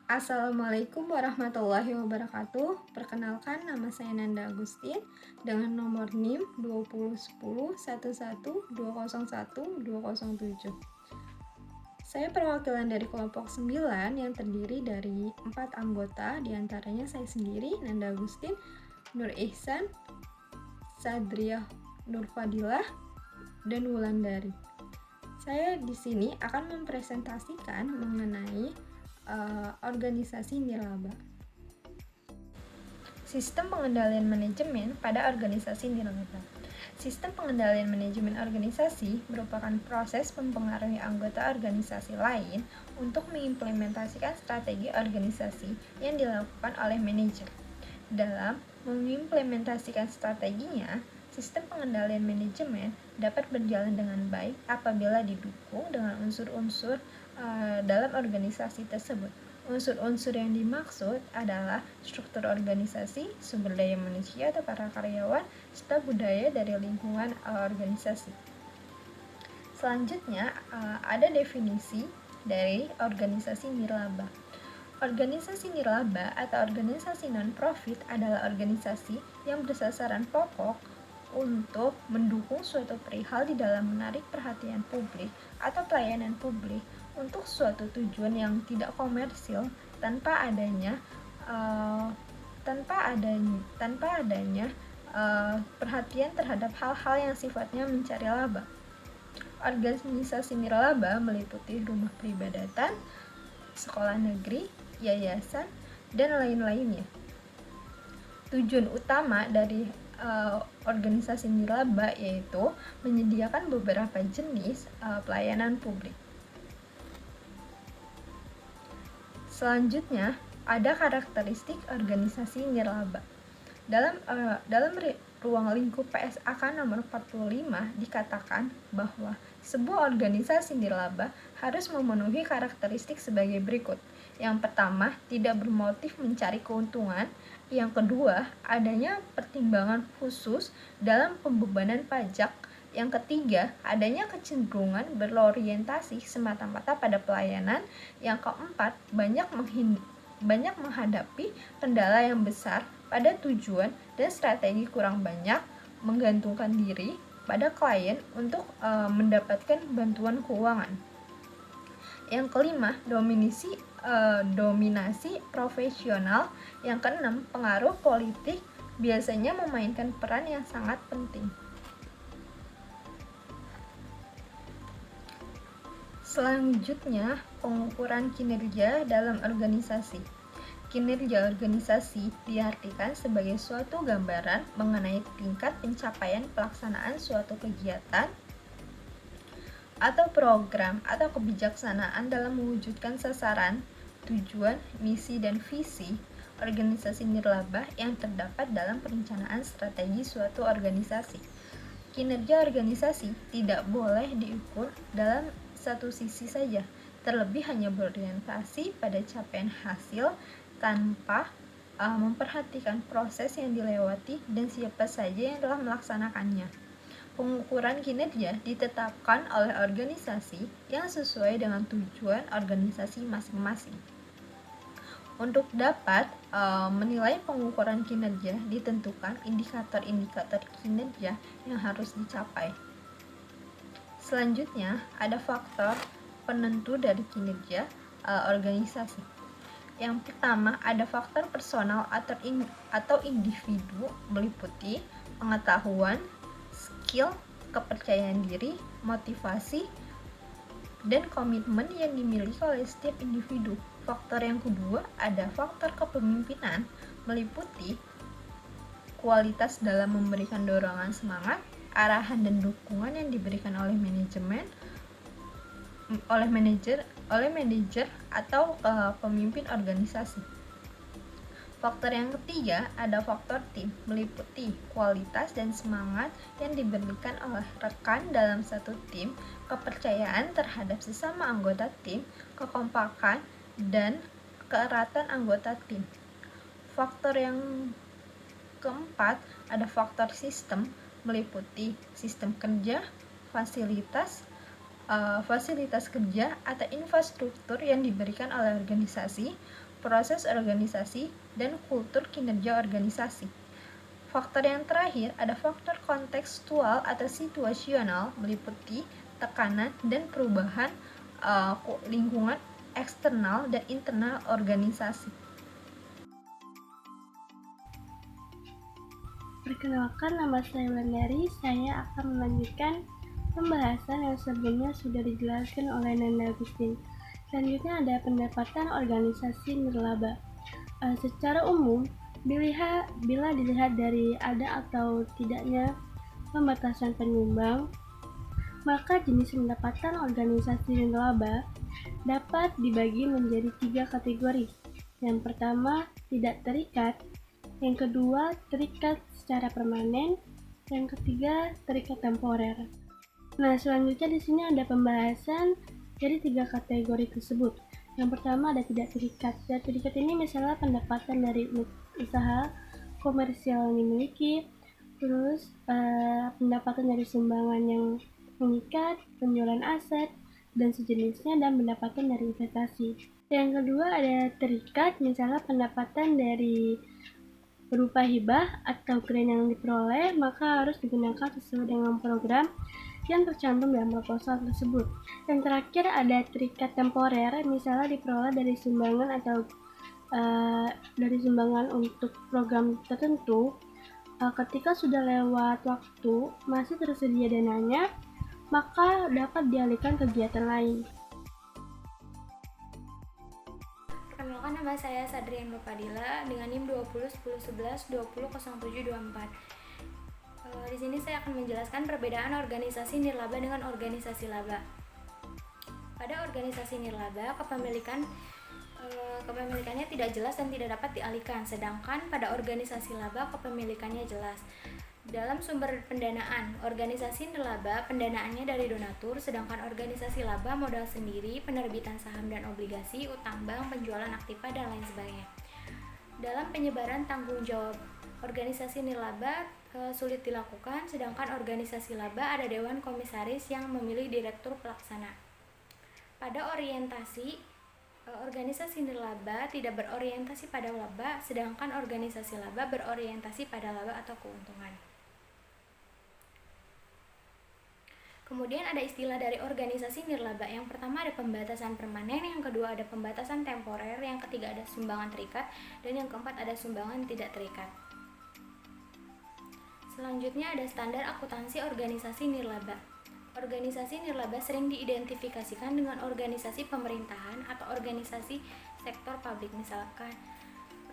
Assalamualaikum warahmatullahi wabarakatuh. Perkenalkan, nama saya Nanda Agustin dengan nomor NIM 201011201207. Saya perwakilan dari kelompok 9 yang terdiri dari 4 anggota, diantaranya saya sendiri, Nanda Agustin, Nur Ihsan, Sadriah Nur Fadilah, dan Wulandari. Saya di sini akan mempresentasikan mengenai organisasi nirlaba. Sistem pengendalian manajemen pada organisasi nirlaba. Sistem pengendalian manajemen organisasi merupakan proses mempengaruhi anggota organisasi lain untuk mengimplementasikan strategi organisasi yang dilakukan oleh manajer. Dalam mengimplementasikan strateginya, sistem pengendalian manajemen dapat berjalan dengan baik apabila didukung dengan unsur-unsur dalam organisasi tersebut. Unsur-unsur yang dimaksud adalah struktur organisasi, sumber daya manusia atau para karyawan, serta budaya dari lingkungan organisasi. Selanjutnya, ada definisi dari organisasi nirlaba. Organisasi nirlaba atau organisasi non-profit adalah organisasi yang bersasaran pokok untuk mendukung suatu perihal di dalam menarik perhatian publik atau pelayanan publik untuk suatu tujuan yang tidak komersil tanpa adanya perhatian terhadap hal-hal yang sifatnya mencari laba. Organisasi nirlaba meliputi rumah peribadatan, sekolah negeri, yayasan, dan lain-lainnya. Tujuan utama dari organisasi nirlaba yaitu menyediakan beberapa jenis pelayanan publik. Selanjutnya, ada karakteristik organisasi nirlaba. Dalam ruang lingkup PSAK nomor 45 dikatakan bahwa sebuah organisasi nirlaba harus memenuhi karakteristik sebagai berikut. Yang pertama, tidak bermotif mencari keuntungan. Yang kedua, adanya pertimbangan khusus dalam pembebanan pajak. Yang ketiga, adanya kecenderungan berorientasi semata-mata pada pelayanan. Yang keempat, banyak menghadapi kendala yang besar pada tujuan dan strategi kurang banyak menggantungkan diri pada klien untuk mendapatkan bantuan keuangan. Yang kelima, dominasi profesional. Yang keenam, pengaruh politik biasanya memainkan peran yang sangat penting. Selanjutnya, pengukuran kinerja dalam organisasi. Kinerja organisasi diartikan sebagai suatu gambaran mengenai tingkat pencapaian pelaksanaan suatu kegiatan atau program atau kebijaksanaan dalam mewujudkan sasaran, tujuan, misi, dan visi organisasi nirlaba yang terdapat dalam perencanaan strategi suatu organisasi. Kinerja organisasi tidak boleh diukur dalam satu sisi saja, terlebih hanya berorientasi pada capaian hasil tanpa memperhatikan proses yang dilewati dan siapa saja yang telah melaksanakannya. Pengukuran kinerja ditetapkan oleh organisasi yang sesuai dengan tujuan organisasi masing-masing. Untuk dapat menilai pengukuran kinerja, ditentukan indikator-indikator kinerja yang harus dicapai. Selanjutnya, ada faktor penentu dari kinerja organisasi. Yang pertama, ada faktor personal atau individu, meliputi pengetahuan, skill, kepercayaan diri, motivasi, dan komitmen yang dimiliki oleh setiap individu. Faktor yang kedua, ada faktor kepemimpinan, meliputi kualitas dalam memberikan dorongan semangat, arahan dan dukungan yang diberikan oleh manajer atau pemimpin organisasi. Faktor yang ketiga, ada faktor tim, meliputi kualitas dan semangat yang diberikan oleh rekan dalam satu tim, kepercayaan terhadap sesama anggota tim, kekompakan, dan keeratan anggota tim. Faktor yang keempat, ada faktor sistem, meliputi sistem kerja, fasilitas kerja atau infrastruktur yang diberikan oleh organisasi, proses organisasi, dan kultur kinerja organisasi. Faktor yang terakhir ada faktor kontekstual atau situasional meliputi tekanan dan perubahan lingkungan eksternal dan internal organisasi. Perkenalkan, nama saya Wulandari. Saya akan melanjutkan pembahasan yang sebelumnya sudah dijelaskan oleh Nanda Agustin. Selanjutnya ada pendapatan organisasi nirlaba. Secara umum, bila dilihat dari ada atau tidaknya pembatasan penyumbang, maka jenis pendapatan organisasi nirlaba dapat dibagi menjadi 3 kategori. Yang pertama, tidak terikat. Yang kedua, terikat secara permanen. Yang ketiga, terikat temporer. Nah, selanjutnya di sini ada pembahasan dari 3 kategori tersebut. Yang pertama ada tidak terikat. Tidak terikat ini misalnya pendapatan dari usaha komersial yang dimiliki, terus pendapatan dari sumbangan yang mengikat, penjualan aset, dan sejenisnya, dan pendapatan dari investasi. Yang kedua ada terikat, misalnya pendapatan dari berupa hibah atau grant yang diperoleh, maka harus digunakan sesuai dengan program yang tercantum dalam proposal tersebut. Dan terakhir ada terikat temporer, misalnya diperoleh dari sumbangan atau dari sumbangan untuk program tertentu. Ketika sudah lewat waktu, masih tersedia dananya, maka dapat dialihkan kegiatan lain. Perkenalkan, nama saya Sadrian Bapadila dengan NIM 201011200724. Di sini saya akan menjelaskan perbedaan organisasi nirlaba dengan organisasi laba. Pada organisasi nirlaba, kepemilikannya tidak jelas dan tidak dapat dialihkan, sedangkan pada organisasi laba kepemilikannya jelas. Dalam sumber pendanaan, organisasi nirlaba pendanaannya dari donatur, sedangkan organisasi laba modal sendiri, penerbitan saham dan obligasi, utang bank, penjualan aktiva, dan lain sebagainya. Dalam penyebaran tanggung jawab, organisasi nirlaba sulit dilakukan, sedangkan organisasi laba ada dewan komisaris yang memilih direktur pelaksana. Pada orientasi, organisasi nirlaba tidak berorientasi pada laba, sedangkan organisasi laba berorientasi pada laba atau keuntungan. Kemudian ada istilah dari organisasi nirlaba. Yang pertama ada pembatasan permanen, yang kedua ada pembatasan temporer, yang ketiga ada sumbangan terikat, dan yang keempat ada sumbangan tidak terikat. Selanjutnya ada standar akuntansi organisasi nirlaba. Organisasi nirlaba sering diidentifikasikan dengan organisasi pemerintahan atau organisasi sektor publik, misalkan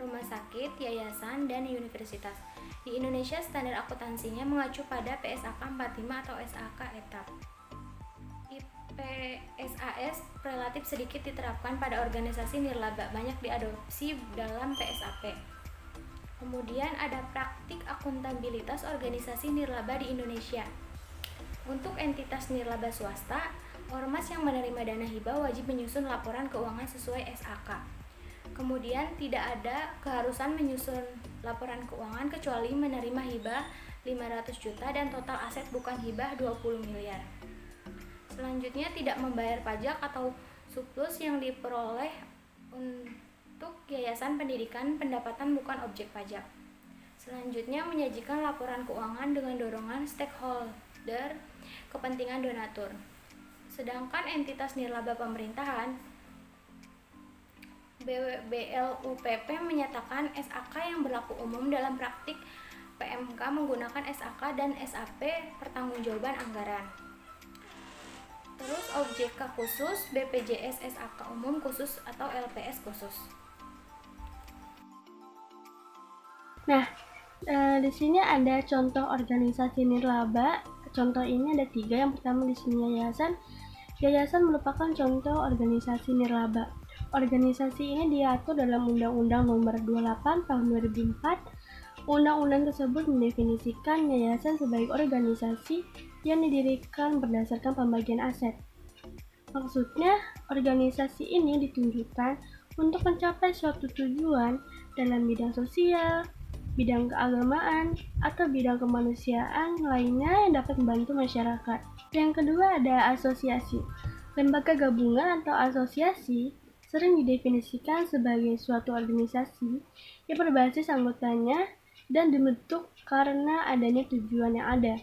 rumah sakit, yayasan, dan universitas. Di Indonesia, standar akuntansinya mengacu pada PSAK 45 atau SAK etap. IPSAS relatif sedikit diterapkan pada organisasi nirlaba, banyak diadopsi dalam PSAP. Kemudian ada praktik akuntabilitas organisasi nirlaba di Indonesia. Untuk entitas nirlaba swasta, ormas yang menerima dana hibah wajib menyusun laporan keuangan sesuai SAK. Kemudian tidak ada keharusan menyusun laporan keuangan kecuali menerima hibah 500 juta dan total aset bukan hibah 20 miliar. Selanjutnya tidak membayar pajak atau surplus yang diperoleh untuk yayasan pendidikan, pendapatan bukan objek pajak. Selanjutnya menyajikan laporan keuangan dengan dorongan stakeholder, kepentingan donatur. Sedangkan entitas nirlaba pemerintahan, BLUPP menyatakan SAK yang berlaku umum dalam praktik PMK menggunakan SAK dan SAP pertanggungjawaban anggaran. Terus OJK khusus, BPJS SAK umum khusus atau LPS khusus. Nah, di sini ada contoh organisasi nirlaba. Contoh ini ada 3. Yang pertama di sini yayasan. Yayasan merupakan contoh organisasi nirlaba. Organisasi ini diatur dalam Undang-Undang Nomor 28 Tahun 2004. Undang-undang tersebut mendefinisikan yayasan sebagai organisasi yang didirikan berdasarkan pembagian aset. Maksudnya, organisasi ini ditunjukkan untuk mencapai suatu tujuan dalam bidang sosial, bidang keagamaan, atau bidang kemanusiaan lainnya yang dapat membantu masyarakat. Yang kedua ada asosiasi. Lembaga gabungan atau asosiasi sering didefinisikan sebagai suatu organisasi yang berbasis anggotanya dan dibentuk karena adanya tujuan yang ada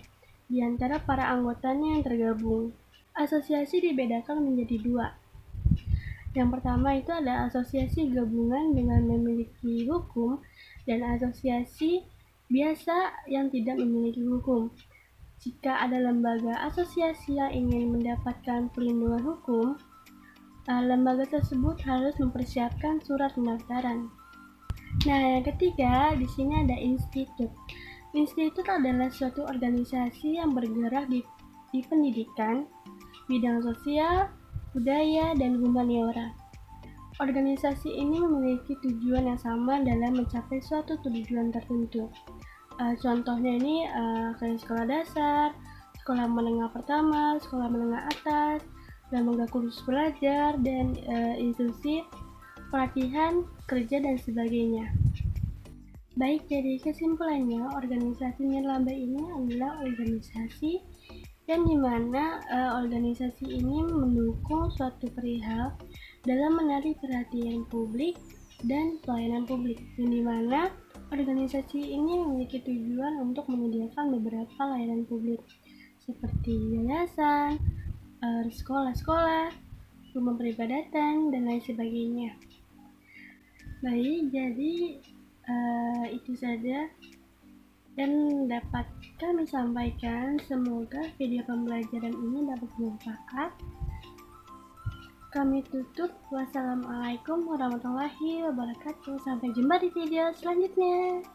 di antara para anggotanya yang tergabung. Asosiasi dibedakan menjadi dua. Yang pertama itu ada asosiasi gabungan dengan memiliki hukum dan asosiasi biasa yang tidak memiliki hukum. Jika ada lembaga asosiasi yang ingin mendapatkan perlindungan hukum, lembaga tersebut harus mempersiapkan surat pendaftaran. Nah, yang ketiga, di sini ada institut. Institut adalah suatu organisasi yang bergerak di pendidikan, bidang sosial, budaya, dan humaniora. Organisasi ini memiliki tujuan yang sama dalam mencapai suatu tujuan tertentu. Contohnya ini kayak sekolah dasar, sekolah menengah pertama, sekolah menengah atas, lembaga khusus belajar, dan institusi pelatihan kerja dan sebagainya. Baik, jadi kesimpulannya, organisasi nirlaba ini adalah organisasi yang dimana organisasi ini mendukung suatu perihal dalam menarik perhatian publik dan pelayanan publik, yang dimana organisasi ini memiliki tujuan untuk menyediakan beberapa layanan publik seperti yayasan, sekolah-sekolah, rumah peribadatan, dan lain sebagainya. Baik, jadi itu saja dan dapat kami sampaikan. Semoga video pembelajaran ini dapat bermanfaat. Kami tutup. Wassalamualaikum warahmatullahi wabarakatuh. Sampai jumpa di video selanjutnya.